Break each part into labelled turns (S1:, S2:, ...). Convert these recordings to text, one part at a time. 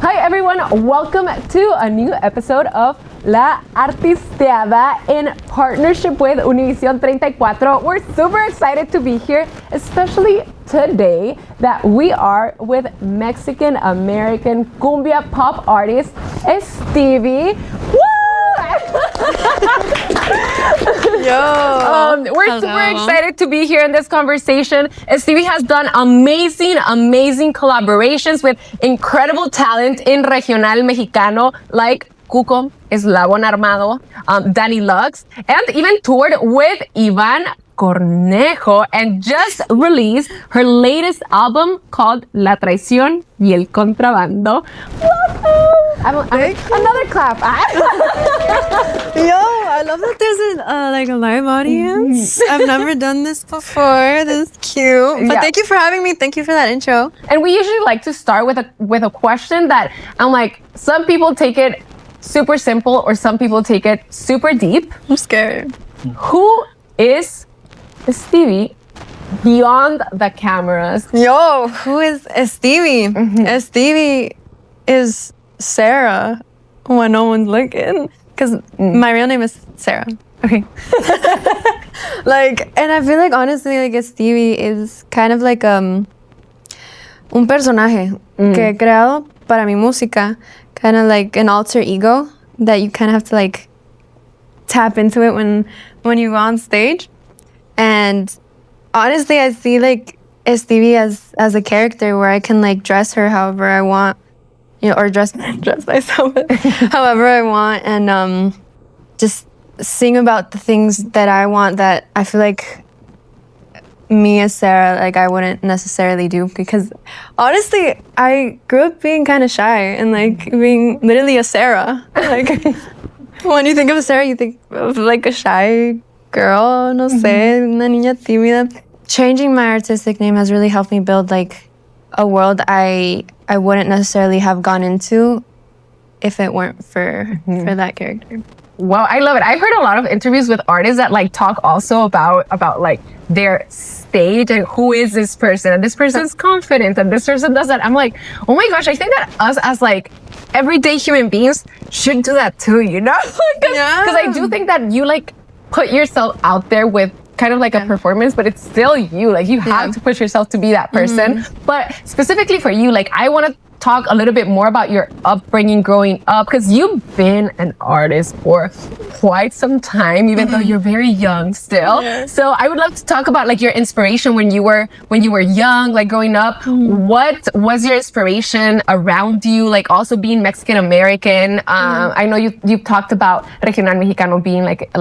S1: Hi everyone, welcome to a new episode of La Artisteada in partnership with Univision 34. We're super excited to be here, especially today that we are with Mexican-American cumbia pop artist Estevie. Woo! We're super excited to be here in this conversation. Estevie has done amazing collaborations with incredible talent in regional mexicano like Cuco, Eslabón Armado, Danny Lux, and even toured with Iván Cornejo and just released her latest album called Traición y El Contrabando. Another clap.
S2: Yo, I love that there's a live audience. I've never done this before. This is cute. But thank you for having me. Thank you for that intro.
S1: And we usually like to start with a question that I'm like, some people take it super simple or some people take it super deep.
S2: I'm scared.
S1: Who is Estevie beyond the cameras?
S2: Yo, who is Estevie? Estevie is Sarah when no one's looking. Because my real name is Sarah.
S1: Okay.
S2: And I feel like honestly, Estevie is kind of like un personaje que he creado para mi música. Kind of like an alter ego that you kind of have to like tap into it when you go on stage. And honestly, I see like Estevie as a character where I can like dress her however I want, or dress myself however I want, and just sing about the things that I want that I feel like me as Sarah, like I wouldn't necessarily do, because honestly, I grew up being kind of shy and like being literally a Sarah. Like when you think of Sarah, you think of like a shy girl, no sé, una niña tímida. Changing my artistic name has really helped me build like a world I wouldn't necessarily have gone into if it weren't for that character.
S1: Wow, I love it. I've heard a lot of interviews with artists that like talk also about like their stage and who is this person, and this person's confident and this person does that. I'm like, oh my gosh, I think that us as like everyday human beings should do that too, you know? Because I do think that you like put yourself out there with kind of like a performance, but it's still you. Like you have to push yourself to be that person. But specifically for you, like I want to talk a little bit more about your upbringing growing up, because you've been an artist for quite some time, even though you're very young still. So I would love to talk about like your inspiration when you were young, like growing up. What was your inspiration around you? Like also being Mexican American. I know you've talked about regional mexicano being like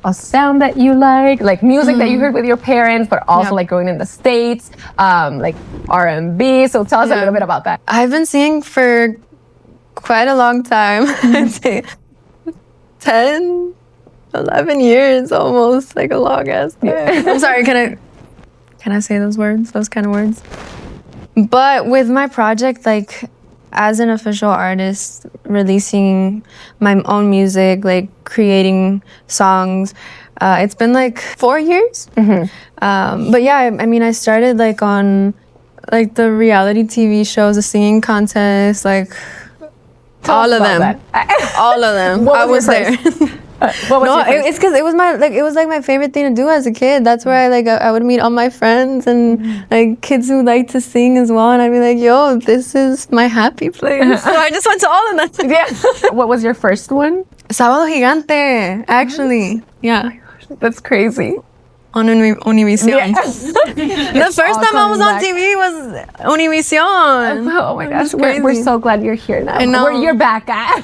S1: a sound that you like music that you heard with your parents, but also like growing in the States, like R&B. So tell us a little bit about that.
S2: I've been singing for quite a long time. I'd say 10, 11 years almost, like a long ass time. I'm sorry, can I say those kind of words? But with my project, like as an official artist, releasing my own music, like creating songs, it's been like 4 years. But yeah, I mean, I started like on like the reality TV shows, the singing contests, like all of them. All of them. I was there. It's because it was my favorite thing to do as a kid. That's where I would meet all my friends and like kids who like to sing as well, and I'd be like, yo, this is my happy place. So I just went to all of them.
S1: What was your first one?
S2: Sábado Gigante, actually. Yeah.
S1: That's crazy.
S2: On Univision. The first time I was on TV was Univision.
S1: Oh my gosh, we're so glad you're here now.
S2: I know.
S1: You're back at.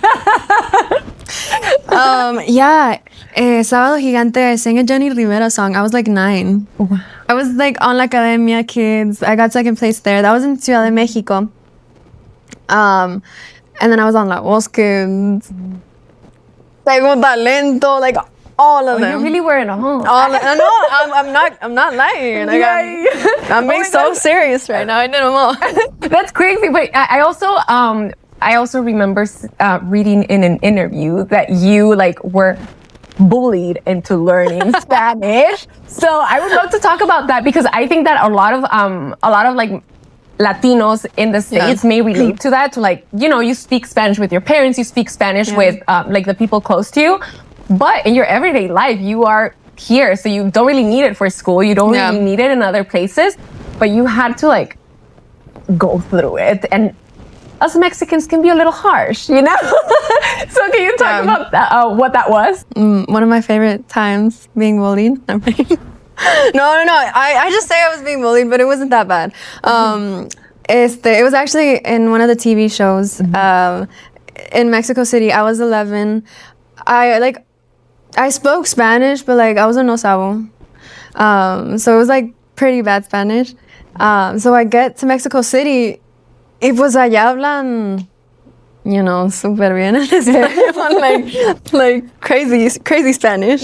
S2: Sábado Gigante, I sang a Jenny Rivera song. I was like 9. I was like on La Academia Kids. I got second place there. That was in Ciudad de Mexico. And then I was on La Voz Kids. Tengo Talento, like all of them.
S1: You really were in a home.
S2: I'm not lying. Like, I'm being so serious right now. I did them all.
S1: That's crazy. But I also remember reading in an interview that you like were bullied into learning Spanish. So I would love to talk about that, because I think that a lot of like Latinos in the States may relate to that. To like, you know, you speak Spanish with your parents, you speak Spanish with like the people close to you, but in your everyday life, you are here, so you don't really need it for school. You don't really need it in other places, but you had to like go through it. And us Mexicans can be a little harsh, you know? So can you talk about that, what that was?
S2: One of my favorite times being bullied. No. I just say I was being bullied, but it wasn't that bad. It was actually in one of the TV shows in Mexico City. I was 11. I spoke Spanish, but like I was a no sabo. So it was like pretty bad Spanish. So I get to Mexico City, y pues allá hablan, you know, super bien en español, like crazy Spanish.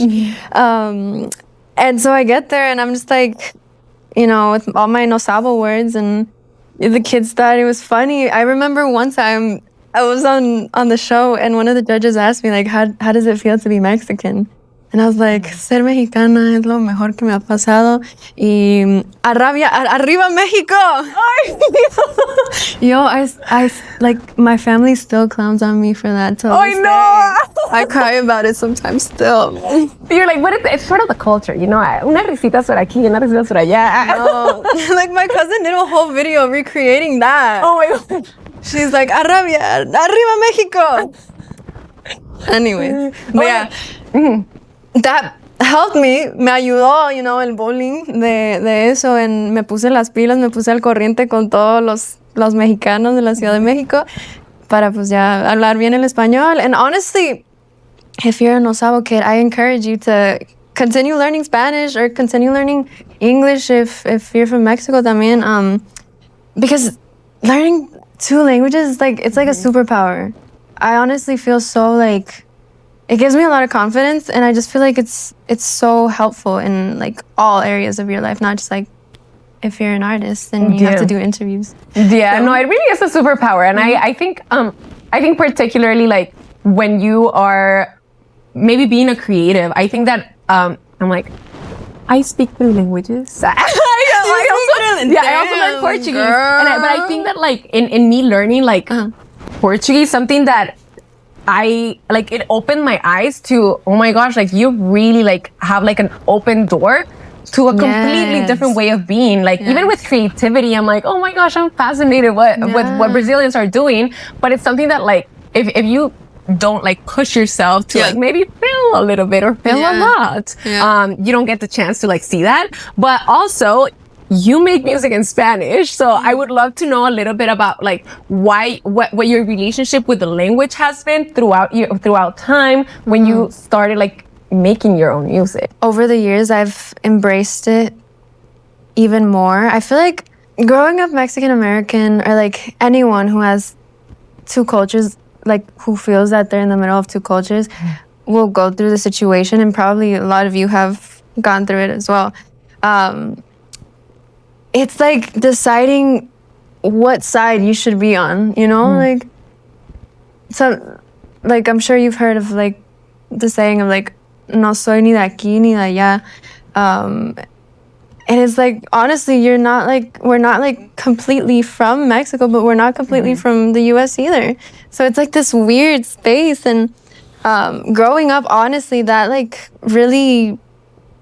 S2: And so I get there and I'm just like, you know, with all my no sabo words, and the kids thought it was funny. I remember one time I was on the show and one of the judges asked me like, how does it feel to be Mexican? And I was like, ser mexicana es lo mejor que me ha pasado. Y arriba México! Yo, I like, my family still clowns on me for that till this day. I cry about it sometimes still.
S1: You're like, what is it? It's sort of the culture, you know? Una risita por aquí, una risita por allá.
S2: No. Like, my cousin did a whole video recreating that.
S1: Oh my God.
S2: She's like, arriba México! Anyways, but that helped me ayudó, you know, el bullying de eso, and me puse las pilas, me puse al corriente con todos los mexicanos de la Ciudad de México para pues ya hablar bien el español. And honestly, if you're an Osabo kid, I encourage you to continue learning Spanish or continue learning English if you're from Mexico también, because learning 2 languages is like, it's like a superpower. I honestly feel so like, it gives me a lot of confidence, and I just feel like it's so helpful in like all areas of your life, not just like if you're an artist and you have to do interviews.
S1: Yeah, so, no, it really is a superpower, and I think particularly like when you are maybe being a creative, I think that I'm like, I speak 3 languages. I also learn Portuguese, but I think that like in me learning like Portuguese, something that I like, it opened my eyes to, oh my gosh, like you really like have like an open door to a completely different way of being. Like even with creativity, I'm like, oh my gosh, I'm fascinated with what Brazilians are doing. But it's something that like, if you don't like push yourself to like maybe fail a little bit or fail a lot, you don't get the chance to like see that. But also, you make music in Spanish, so I would love to know a little bit about like what your relationship with the language has been throughout time when you started like making your own music.
S2: Over the years, I've embraced it even more. I feel like growing up Mexican American, or like anyone who has 2 cultures, like who feels that they're in the middle of 2 cultures, will go through the situation, and probably a lot of you have gone through it as well. It's like deciding what side you should be on, you know? Like, so, like, I'm sure you've heard of, like, the saying of, like, no soy ni de aquí ni de allá. And it's like, honestly, we're not, like, completely from Mexico, but we're not completely from the U.S. either. So it's, like, this weird space. And growing up, honestly, that, like, really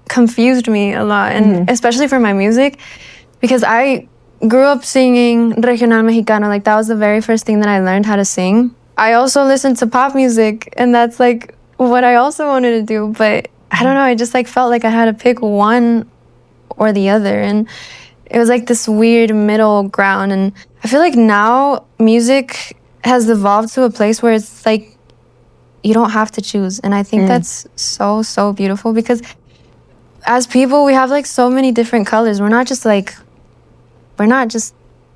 S2: confused me a lot. And especially for my music, because I grew up singing regional mexicano. Like, that was the very first thing that I learned how to sing. I also listened to pop music, and that's like what I also wanted to do. But I don't know, I just like felt like I had to pick one or the other. And it was like this weird middle ground. And I feel like now music has evolved to a place where it's like you don't have to choose. And I think that's so, so beautiful, because as people, we have like so many different colors. We're not just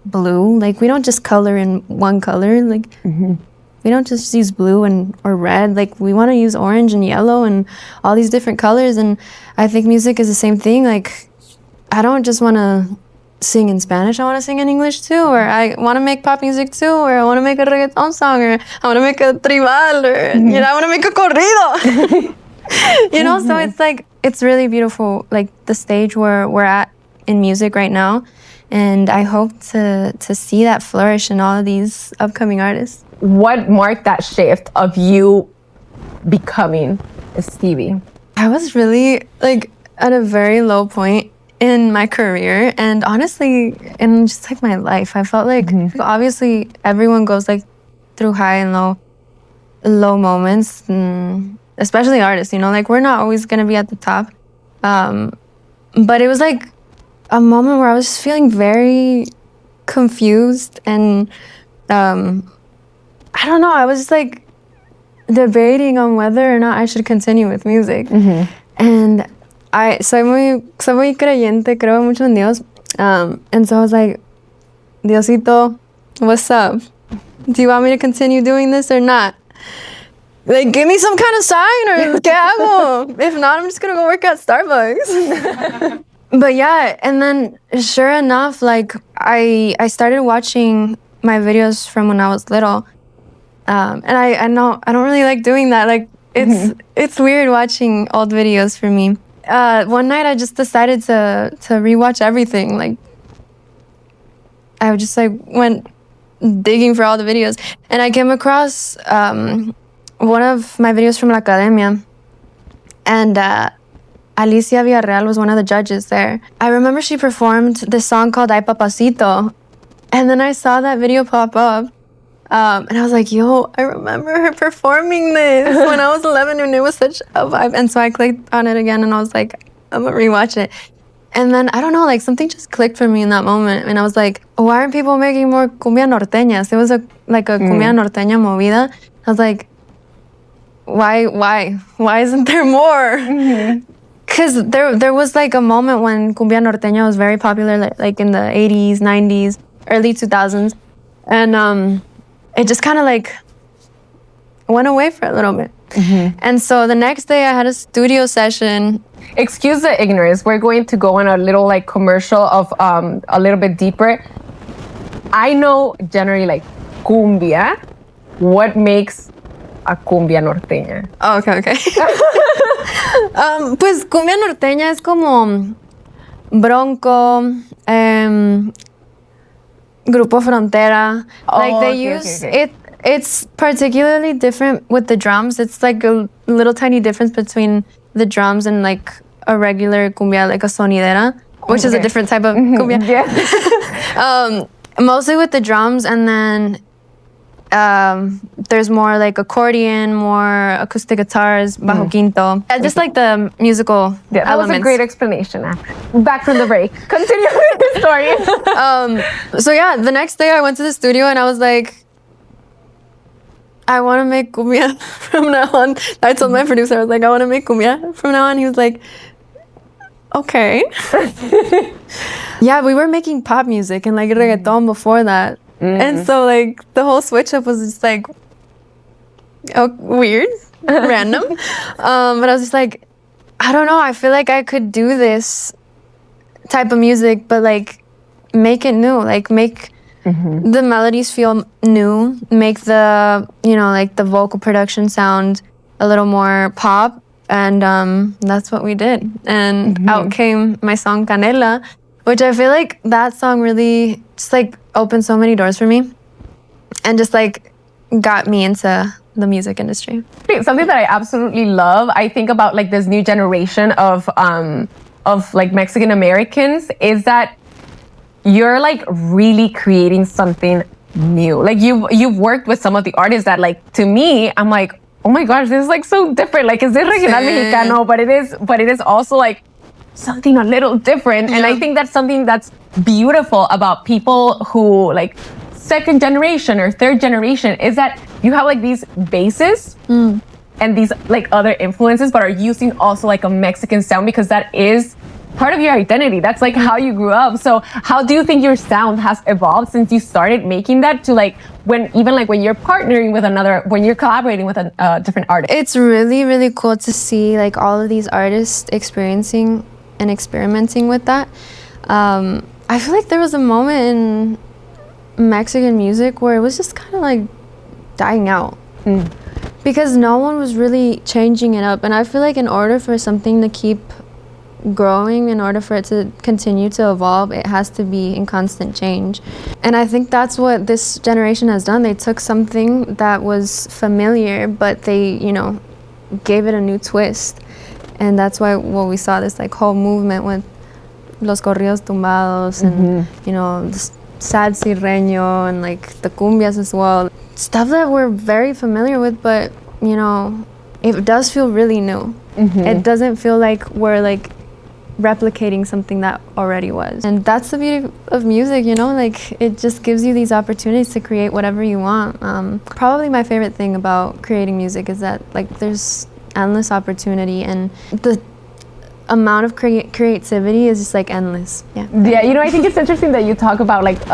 S2: blue. Like, we don't just color in one color. Like, we don't just use blue or red. Like, we want to use orange and yellow and all these different colors. And I think music is the same thing. Like, I don't just want to sing in Spanish. I want to sing in English too. Or I want to make pop music too. Or I want to make a reggaeton song. Or I want to make a tribal. Or, you know, I want to make a corrido. You know, so it's like, it's really beautiful, like the stage where we're at in music right now. And I hope to see that flourish in all of these upcoming artists.
S1: What marked that shift of you becoming Estevie?
S2: I was really like at a very low point in my career, and honestly in just like my life. I felt like obviously everyone goes like through high and low moments, especially artists, you know, like we're not always gonna be at the top. But it was like a moment where I was just feeling very confused, and I don't know, I was just like debating on whether or not I should continue with music. And soy muy creyente, creo mucho en Dios. And so I was like, Diosito, what's up? Do you want me to continue doing this or not? Like, give me some kind of sign, or ¿qué hago? If not, I'm just gonna go work at Starbucks. But yeah, and then sure enough, like I started watching my videos from when I was little. And I know I don't really like doing that. Like it's weird watching old videos for me. One night I just decided to rewatch everything. Like I just like went digging for all the videos, and I came across one of my videos from La Academia, and Alicia Villarreal was one of the judges there. I remember she performed this song called Ay Papacito, and then I saw that video pop up. And I was like, yo, I remember her performing this when I was 11, and it was such a vibe. And so I clicked on it again, and I was like, I'm gonna rewatch it. And then, I don't know, like something just clicked for me in that moment. And I was like, why aren't people making more cumbia norteñas? It was a cumbia norteña movida. I was like, why isn't there more? Because there was like a moment when cumbia norteña was very popular, like in the 80s, 90s, early 2000s. And it just kind of like went away for a little bit. And so the next day I had a studio session.
S1: Excuse the ignorance. We're going to go on a little like commercial of a little bit deeper. I know generally like cumbia. What makes a cumbia norteña?
S2: Oh, okay. Pues cumbia norteña es como Bronco, Grupo Frontera. Like they use it. It's particularly different with the drums. It's like a little tiny difference between the drums and like a regular cumbia, like a sonidera, which is a different type of cumbia. Mostly with the drums, and then there's more like accordion, more acoustic guitars, bajo quinto. Just like the musical
S1: that
S2: elements.
S1: was a great explanation. Back from the break. Continue with the story.
S2: So yeah, the next day I went to the studio and I was like, I want to make cumbia from now on. I told my producer, I was like, I want to make cumbia from now on. He was like, okay. Yeah, we were making pop music and like reggaeton before that. And so like the whole switch up was just like weird, random. But I was just like, I don't know, I feel like I could do this type of music, but like make it new, like make the melodies feel new, make the, you know, like the vocal production sound a little more pop. And that's what we did. And out came my song Canela, which I feel like that song really just like opened so many doors for me and just like got me into the music industry.
S1: Something that I absolutely love, I think about like this new generation of like Mexican Americans, is that you're like really creating something new. Like you've worked with some of the artists that like, to me, I'm like, oh my gosh, this is like so different. Like, is it regional mexicano? But it is also like something a little different. And I think that's something that's beautiful about people who like second generation or third generation, is that you have like these bases and these like other influences, but are using also like a Mexican sound, because that is part of your identity. That's like how you grew up. So how do you think your sound has evolved since you started making that to like when you're partnering with another, when you're collaborating with a different artist?
S2: It's really, really cool to see like all of these artists experiencing and experimenting with that. I feel like there was a moment in Mexican music where it was just kind of like dying out because no one was really changing it up. And I feel like in order for something to keep growing, in order for it to continue to evolve, it has to be in constant change. And I think that's what this generation has done. They took something that was familiar, but they, you know, gave it a new twist. And that's why we saw this like whole movement with los corridos tumbados and, you know, the sad sirreño and like the cumbias as well. Stuff that we're very familiar with, but, you know, it does feel really new. It doesn't feel like we're like replicating something that already was. And that's the beauty of music, you know, like it just gives you these opportunities to create whatever you want. Probably my favorite thing about creating music is that like there's endless opportunity, and the amount of creativity is just like endless.
S1: Yeah, you know, I think it's interesting that you talk about like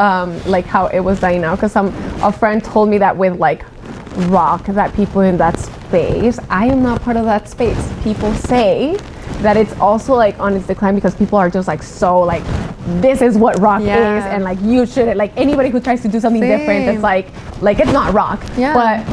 S1: how it was dying out, because a friend told me that with like rock, that people in that space, I am not part of that space. People say that it's also like on its decline because people are just like so like, this is what rock is, and like you shouldn't, like anybody who tries to do something different, it's like it's not rock.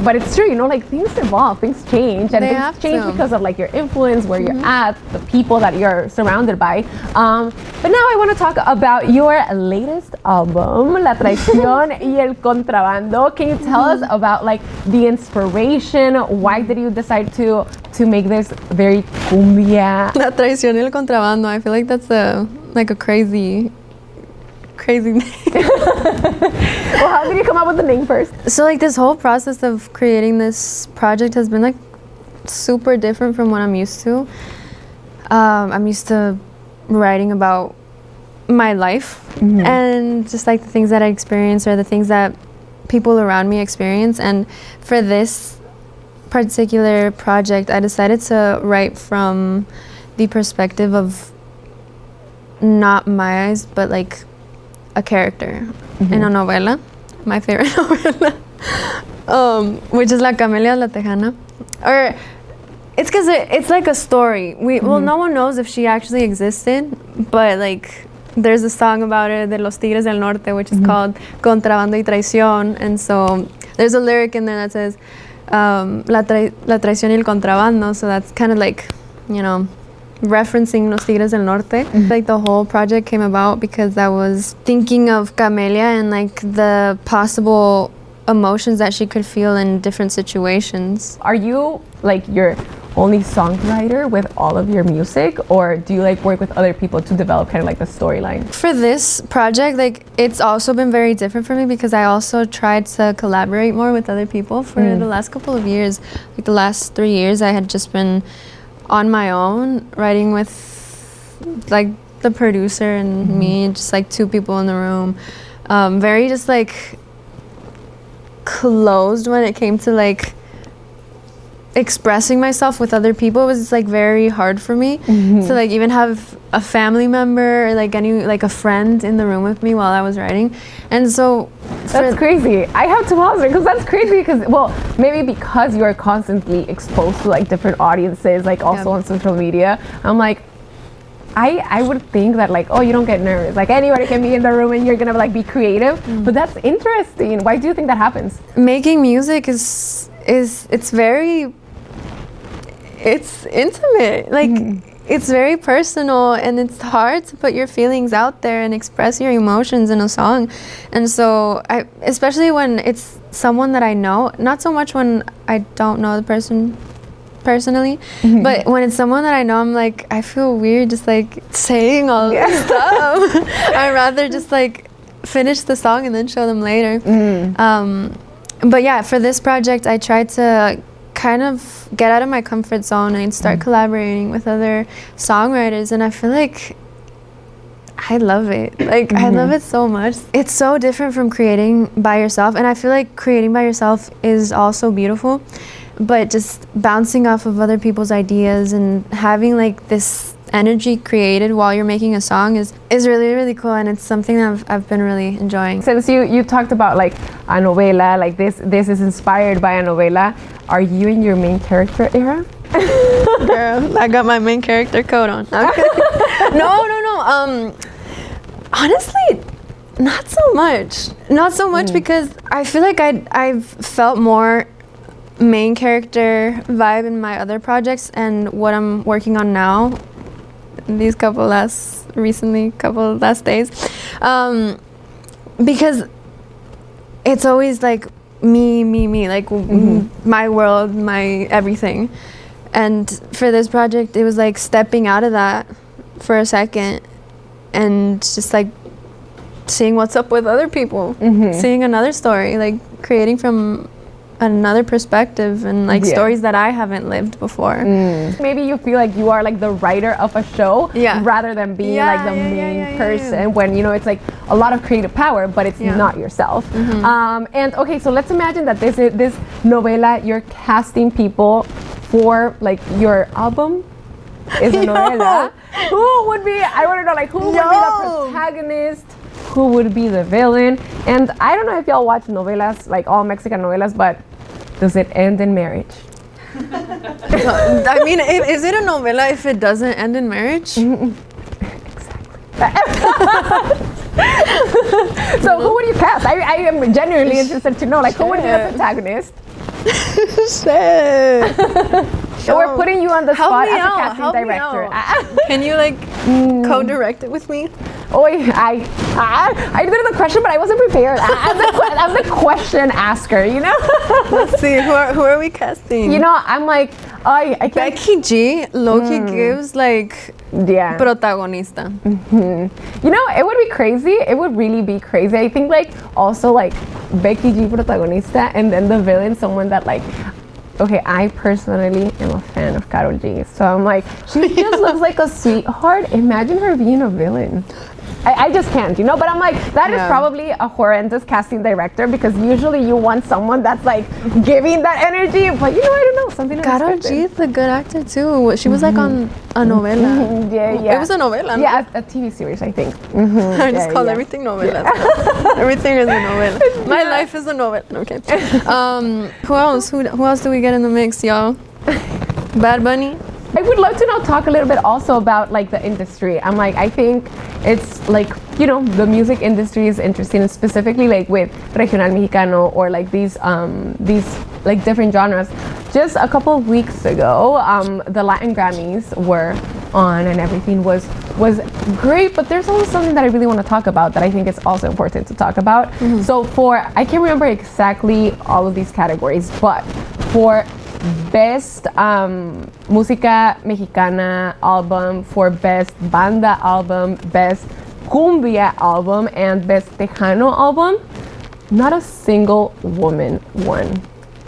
S1: But it's true, you know, like things evolve, things change, and things change because of like your influence, where you're at, the people that you're surrounded by. But now I want to talk about your latest album, La Traición y El Contrabando. Can you tell us about like the inspiration? Why did you decide to make this very cumbia?
S2: La Traición y El Contrabando. I feel like that's a crazy name.
S1: Well, how did you come up with the name first?
S2: So like this whole process of creating this project has been like super different from what I'm used to. I'm used to writing about my life and just like the things that I experience or the things that people around me experience. And for this particular project, I decided to write from the perspective of not my eyes, but like a character in a novela, my favorite novela, which is La Camelia La Tejana. Or it's because it's like a story. Well, no one knows if she actually existed, but like there's a song about it, de Los Tigres del Norte, which is called Contrabando y Traición. And so there's a lyric in there that says La Traición y El Contrabando. So that's kind of like, you know, referencing Los Tigres del Norte. Like the whole project came about because I was thinking of Camelia and like the possible emotions that she could feel in different situations.
S1: Are you like your only songwriter with all of your music, or do you like work with other people to develop kind of like the storyline?
S2: For this project, like it's also been very different for me because I also tried to collaborate more with other people for the last couple of years. Like the last 3 years, I had just been on my own, writing with like the producer and me, just like 2 people in the room. Very just like closed when it came to like expressing myself with other people. It was like very hard for me to like even have a family member or like a friend in the room with me while I was writing. And so
S1: that's crazy. I have to pause because that's crazy because, well, maybe because you are constantly exposed to like different audiences, like also on social media. I'm like, I would think that like, oh, you don't get nervous. Like anybody can be in the room and you're gonna like be creative. But that's interesting. Why do you think that happens?
S2: Making music it's intimate. Like it's very personal, and it's hard to put your feelings out there and express your emotions in a song. And so especially when it's someone that I know, not so much when I don't know the person personally, but when it's someone that I know, I'm like, I feel weird just like saying all this stuff. I'd rather just like finish the song and then show them later. But yeah, for this project, I tried to kind of get out of my comfort zone and start collaborating with other songwriters, and I feel like I love it. Like I love it so much. It's so different from creating by yourself, and I feel like creating by yourself is also beautiful, but just bouncing off of other people's ideas and having like this energy created while you're making a song is really, really cool, and it's something that I've been really enjoying.
S1: Since you talked about like a novela, like this is inspired by a novela, are you in your main character era?
S2: Girl, I got my main character coat on. No. Honestly, not so much. Not so much because I feel like I've felt more main character vibe in my other projects, and what I'm working on now, these couple last days, because it's always like me, like my world, my everything. And for this project, it was like stepping out of that for a second and just like seeing what's up with other people, seeing another story, like creating from another perspective and like stories that I haven't lived before.
S3: Maybe you feel like you are like the writer of a show rather than being like the main person when, you know, it's like a lot of creative power, but it's not yourself. And okay, so let's imagine that this novela, you're casting people for like your album is a novela. Who would be, I want to know, like, who would be the protagonist? Who would be the villain? And I don't know if y'all watch novelas, like all Mexican novelas, but does it end in marriage?
S2: I mean, is it a novela if it doesn't end in marriage?
S3: So who would you cast? I am genuinely interested to know, like, who would be the protagonist? So we're putting you on the spot as a casting director.
S2: Can you like co-direct it with me?
S3: Oh, I did the question, but I wasn't prepared. I'm the question asker, you know?
S2: Let's see, who are we casting?
S3: You know, I'm like, I can't.
S2: Becky G, Loki gives like protagonista.
S3: You know, it would be crazy. It would really be crazy. I think like also like Becky G protagonista, and then the villain, someone that like, okay, I personally am a fan of Karol G, so I'm like, she just looks like a sweetheart. Imagine her being a villain. I just can't, you know, but I'm like, that is probably a horrendous casting director, because usually you want someone that's like giving that energy, but you know, I don't know, something
S2: Karol G is a good actor too. She was like on a novela.
S3: Yeah.
S2: It was a novela. No?
S3: Yeah, a TV series, I think.
S2: I just call everything novela. Everything is a novela. My life is a novela. Okay. Who else? Who else do we get in the mix, y'all? Bad Bunny?
S3: I would love to now talk a little bit also about like the industry. I'm like, I think it's like, you know, the music industry is interesting, and specifically like with regional mexicano or like these like different genres. Just a couple of weeks ago, the Latin Grammys were on and everything was great, but there's also something that I really want to talk about that I think is also important to talk about. So I can't remember exactly all of these categories, but for Best Música Mexicana album, for Best Banda album, Best Cumbia album, and Best Tejano album, not a single woman won.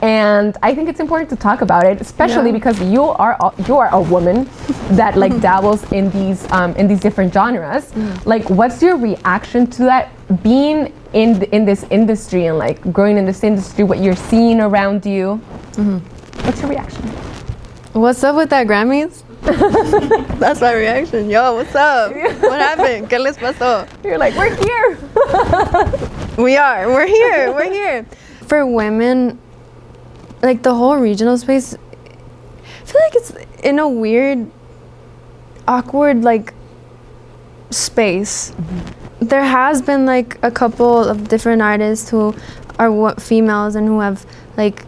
S3: And I think it's important to talk about it, especially because you are a woman that like dabbles in these different genres. Like, what's your reaction to that, being in this industry and like growing in this industry, what you're seeing around you? What's your reaction?
S2: What's up with that Grammys? That's my reaction. Yo, what's up? What happened? ¿Qué les pasó?
S3: You're like, we're here.
S2: We're here. For women, like the whole regional space, I feel like it's in a weird, awkward like space. There has been like a couple of different artists who are females and who have like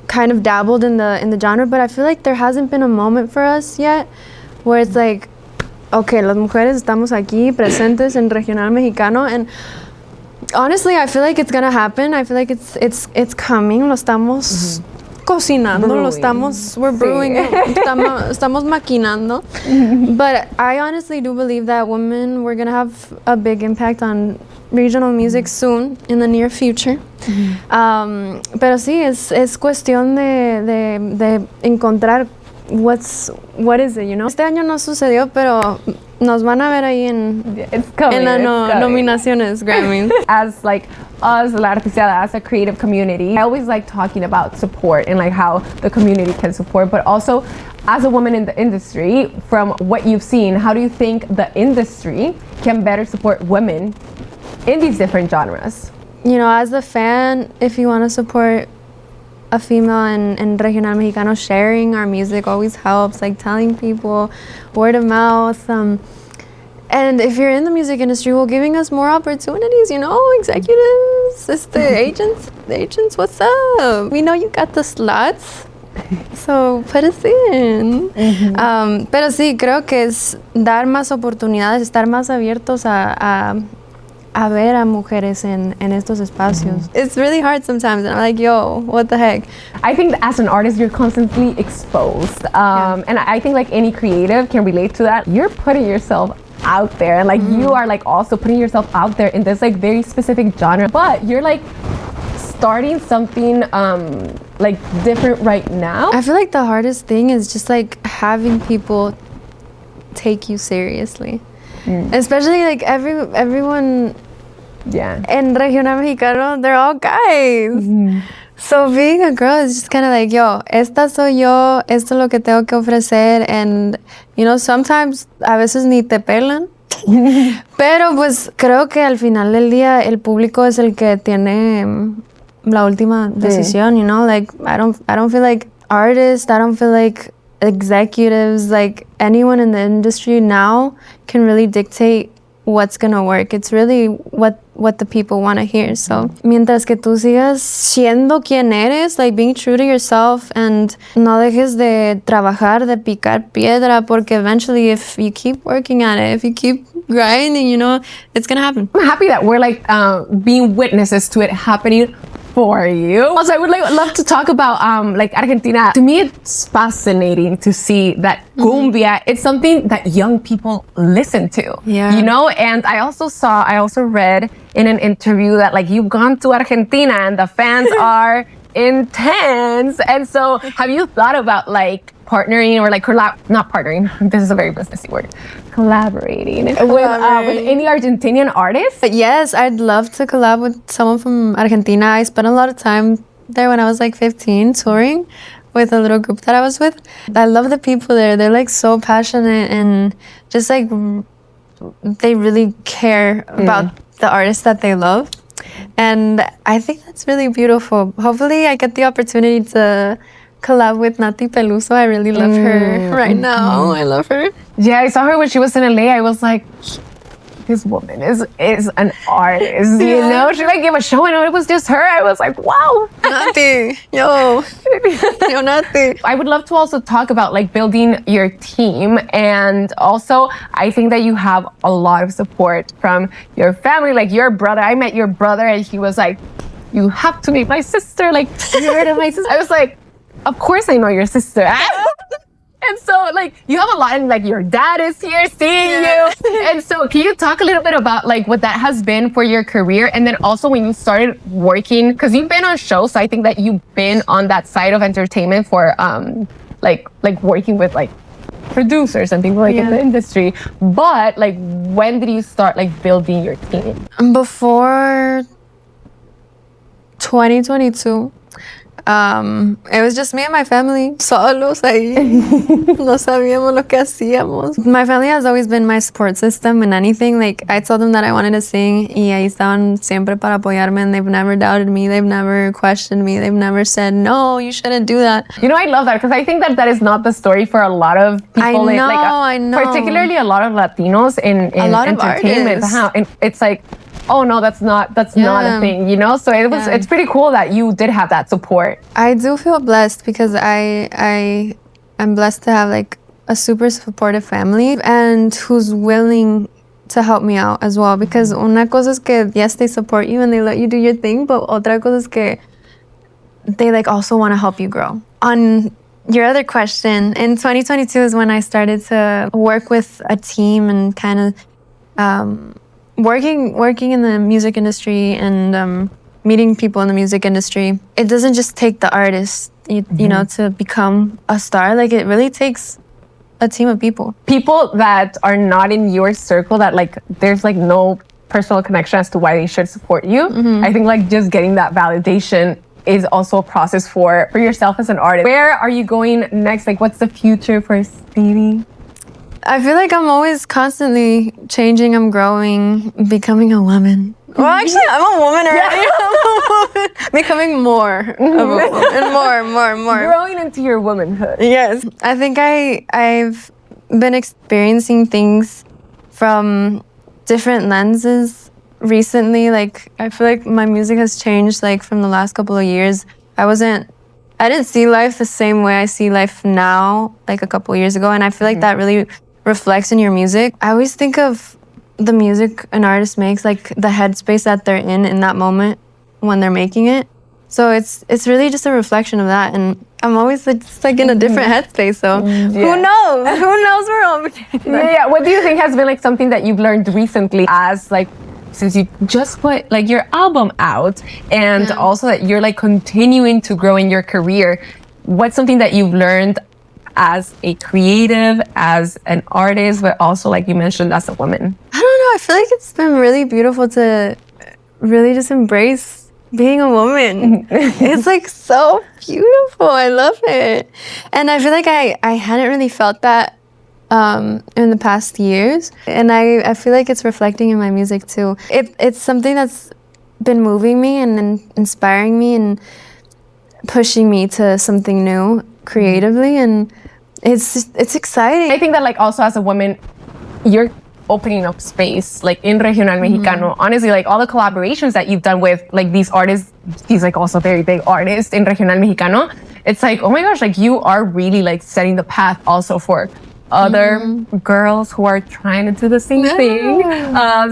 S2: kind of dabbled in the genre, but I feel like there hasn't been a moment for us yet where it's like, okay, las mujeres estamos aquí presentes en regional mexicano, and honestly, I feel like it's gonna happen. I feel like it's coming. Lo estamos cocinando. We're brewing. Estamos maquinando. But I honestly do believe that we're gonna have a big impact on regional music soon, in the near future. Pero sí, es cuestión de encontrar what is it, you know? Este año no sucedió, pero nos van a ver ahí en las nominaciones Grammys.
S3: As like us, La Artisteada, as a creative community, I always like talking about support and like how the community can support, but also as a woman in the industry, from what you've seen, how do you think the industry can better support women in these different genres?
S2: You know, as a fan, if you want to support a female in regional mexicano, sharing our music always helps, like telling people, word of mouth. And if you're in the music industry, well, giving us more opportunities, you know, executives, agents, what's up? We know you got the slots. So put us in. Pero sí, creo que es dar más oportunidades, estar más abiertos a ver a mujeres en estos espacios. It's really hard sometimes, and I'm like, yo, what the heck?
S3: I think that as an artist, you're constantly exposed. And I think like any creative can relate to that. You're putting yourself out there, and like you are like also putting yourself out there in this like very specific genre, but you're like starting something like different right now.
S2: I feel like the hardest thing is just like having people take you seriously. Especially like everyone in Regional Mexicano, they're all guys. So being a girl is just kind of like, yo, esta soy yo, esto es lo que tengo que ofrecer. And, you know, sometimes a veces ni te pelan. Pero pues creo que al final del día el público es el que tiene la última decisión, you know? Like, I don't feel like artists, I don't feel like executives, like anyone in the industry now can really dictate what's gonna work. It's really what the people want to hear. So mientras que tú sigas siendo quien eres, like being true to yourself, and no dejes de trabajar, de picar piedra, porque eventually if you keep working at it, if you keep grinding, you know, it's gonna happen.
S3: I'm happy that we're like being witnesses to it happening for you. Also, I would love to talk about like Argentina. To me, it's fascinating to see that cumbia, it's something that young people listen to.
S2: Yeah.
S3: You know, and I also read in an interview that like you've gone to Argentina and the fans are intense. And so have you thought about like partnering or like not partnering, this is a very businessy word, collaborating with any Argentinian artists?
S2: But yes, I'd love to collab with someone from Argentina. I spent a lot of time there when I was like 15 touring with a little group that I was with. I love the people there. They're like so passionate and just like they really care about the artists that they love. And I think that's really beautiful. Hopefully I get the opportunity to collab with Nati Peluso. I really love her right now. I love her.
S3: Yeah, I saw her when she was in LA. I was like, this woman is an artist, you know? She like gave a show and it was just her. I was like, wow.
S2: Nati, yo Nati.
S3: I would love to also talk about like building your team, and also I think that you have a lot of support from your family, like your brother. I met your brother and he was like, you have to meet my sister. Like, you heard of my sister? I was like, of course I know your sister. And so, like, you have a lot, and like your dad is here seeing you. And so, can you talk a little bit about like what that has been for your career, and then also when you started working, because you've been on shows, so I think that you've been on that side of entertainment for like working with like producers and people like in the industry. But like, when did you start like building your team?
S2: Before 2022. It was just me and my family, solos ahí. No sabíamos lo que hacíamos. My family has always been my support system in anything. Like, I told them that I wanted to sing, y ahí estaban siempre para apoyarme, and they've never doubted me. They've never questioned me. They've never said, no, you shouldn't do that.
S3: You know, I love that, because I think that is not the story for a lot of people.
S2: I know.
S3: Particularly a lot of Latinos in
S2: a lot
S3: entertainment.
S2: Of artists.
S3: And it's like, oh no, that's not a thing, you know? So it's pretty cool that you did have that support.
S2: I do feel blessed because I'm blessed to have like a super supportive family and who's willing to help me out as well. Because una cosa es que yes, they support you and they let you do your thing, but otra cosa es que they like also want to help you grow. On your other question, in 2022 is when I started to work with a team and kind of working in the music industry and meeting people in the music industry. It doesn't just take the artist, you know, to become a star. Like, it really takes a team of people.
S3: People that are not in your circle, that like there's like no personal connection as to why they should support you. I think like just getting that validation is also a process for yourself as an artist. Where are you going next? Like, what's the future for Estevie?
S2: I feel like I'm always constantly changing, I'm growing, becoming a woman. Well, actually, I'm a woman already. I'm a woman. Becoming more of a woman. More.
S3: Growing into your womanhood.
S2: Yes. I think I've been experiencing things from different lenses recently. Like, I feel like my music has changed, like, from the last couple of years. I wasn't I didn't see life the same way I see life now, like a couple years ago. And I feel like that really reflects in your music. I always think of the music an artist makes, like the headspace that they're in that moment when they're making it. So it's really just a reflection of that. And I'm always just like in a different headspace. So who knows? Who knows where I'll be?
S3: Yeah. What do you think has been like something that you've learned recently as like, since you just put like your album out and also that you're like continuing to grow in your career, what's something that you've learned as a creative, as an artist, but also like you mentioned as a woman?
S2: I don't know. I feel like it's been really beautiful to really just embrace being a woman. It's like so beautiful. I love it. And I feel like I hadn't really felt that in the past years, and I feel like it's reflecting in my music too. It's something that's been moving me and inspiring me and pushing me to something new creatively, and it's exciting.
S3: I think that like also as a woman, you're opening up space like in Regional Mexicano. Honestly, like all the collaborations that you've done with like these artists, these like also very big artists in Regional Mexicano, it's like, oh my gosh, like you are really like setting the path also for other girls who are trying to do the same thing.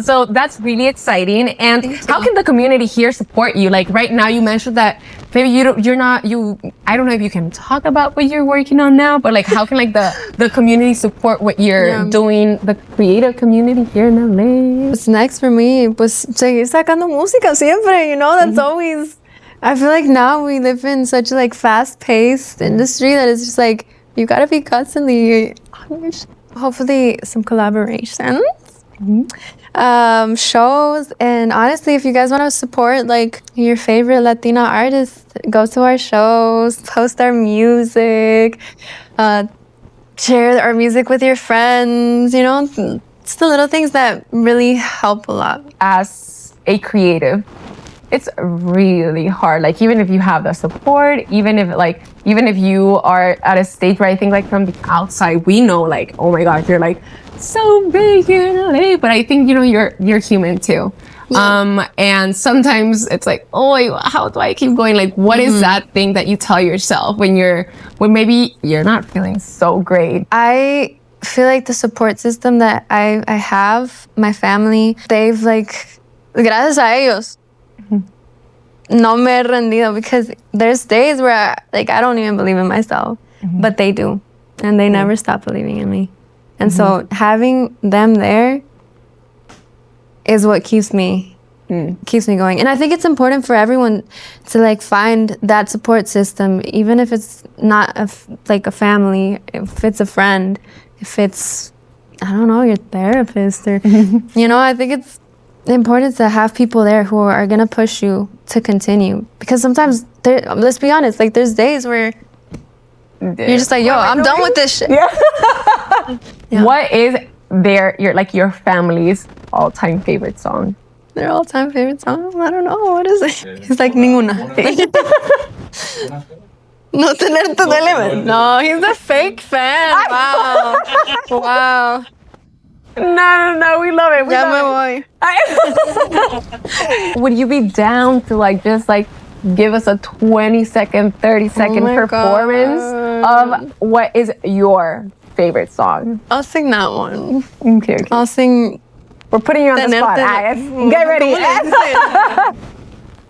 S3: So that's really exciting. And how can the community here support you? Like right now you mentioned that maybe you're not, I don't know if you can talk about what you're working on now, but like how can like the community support what you're doing, the creative community here in LA?
S2: What's next for me? Pues seguir sacando música siempre, you know, that's always, I feel like now we live in such a like fast-paced industry that it's just like, you gotta be constantly on your hopefully some collaborations, shows, and honestly, if you guys want to support like your favorite Latina artists, go to our shows, post our music, share our music with your friends, you know, it's the little things that really help a lot.
S3: As a creative, it's really hard. Like even if you have the support, even if you are at a stage where I think like from the outside we know like, oh my gosh, you're like so big in LA, but I think, you know, you're human too. And sometimes it's like, oh, how do I keep going? Like what is that thing that you tell yourself when maybe you're not feeling so great?
S2: I feel like the support system that I have, my family, they've like, gracias a ellos, no me he rendido, because there's days where I don't even believe in myself, but they do, and they never stop believing in me. And so having them there is what keeps me going. And I think it's important for everyone to like find that support system, even if it's not like a family, if it's a friend, if it's, I don't know, your therapist, or you know, I think it's important to have people there who are gonna push you to continue, because sometimes let's be honest, like there's days where you're just like, yo, I'm done with this shit. What
S3: is your family's all-time favorite song?
S2: Their all-time favorite song? I don't know, what is it? He's like, ninguna. No tener tu limit. No, he's a fake fan. Wow. Wow.
S3: No, we love it.
S2: Ya
S3: me voy. Would you be down to like just like give us a 20-second, 30-second performance of what is your favorite song?
S2: I'll sing that one.
S3: Okay.
S2: I'll sing.
S3: We're putting you on the spot. Get ready.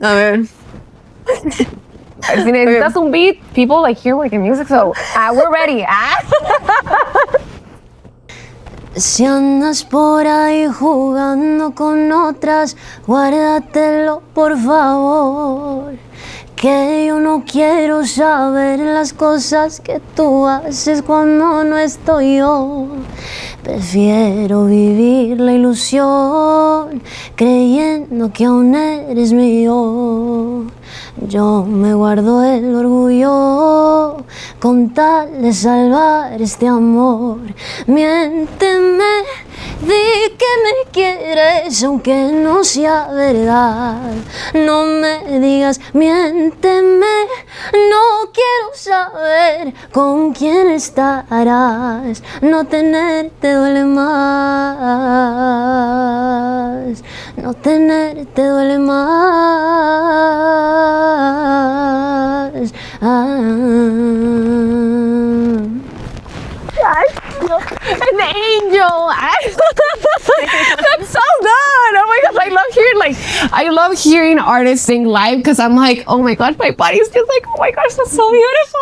S2: A ver.
S3: Si necesitas un beat, people like hear like music, so we're ready.
S4: Si andas por ahí jugando con otras, guárdatelo por favor, que yo no quiero saber las cosas que tú haces cuando no estoy yo. Prefiero vivir la ilusión, creyendo que aún eres mío. Yo me guardo el orgullo con tal de salvar este amor. Miénteme, di que me quieres aunque no sea verdad. No me digas miénteme, no quiero saber con quién estarás. No tenerte duele más, no tenerte duele más.
S1: angel. That's so good. Oh my gosh, I love hearing artists sing live because I'm like, oh my gosh, my body's just like, oh my gosh, that's so beautiful.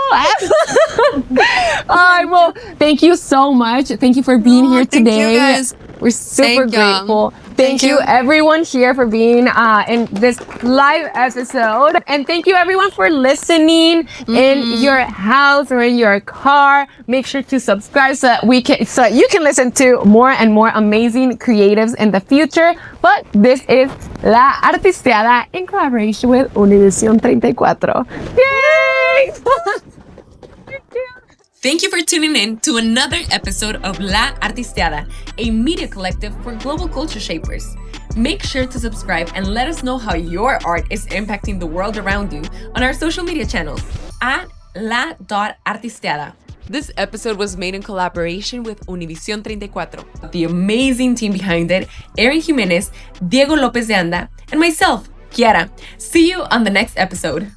S1: Well, thank you so much. Thank you for being here today.
S2: Thank you guys.
S1: We're super
S2: Thank you.
S1: grateful. Thank you everyone here for being in this live episode. And thank you everyone for listening in your house or in your car. Make sure to subscribe so you can listen to more and more amazing creatives in the future. But this is La Artisteada in collaboration with Univision 34. Yay!
S5: Thank you for tuning in to another episode of La Artisteada, a media collective for global culture shapers. Make sure to subscribe and let us know how your art is impacting the world around you on our social media channels at la.artisteada. This episode was made in collaboration with Univision 34, the amazing team behind it, Erin Jimenez, Diego Lopez de Anda, and myself, Kiara. See you on the next episode.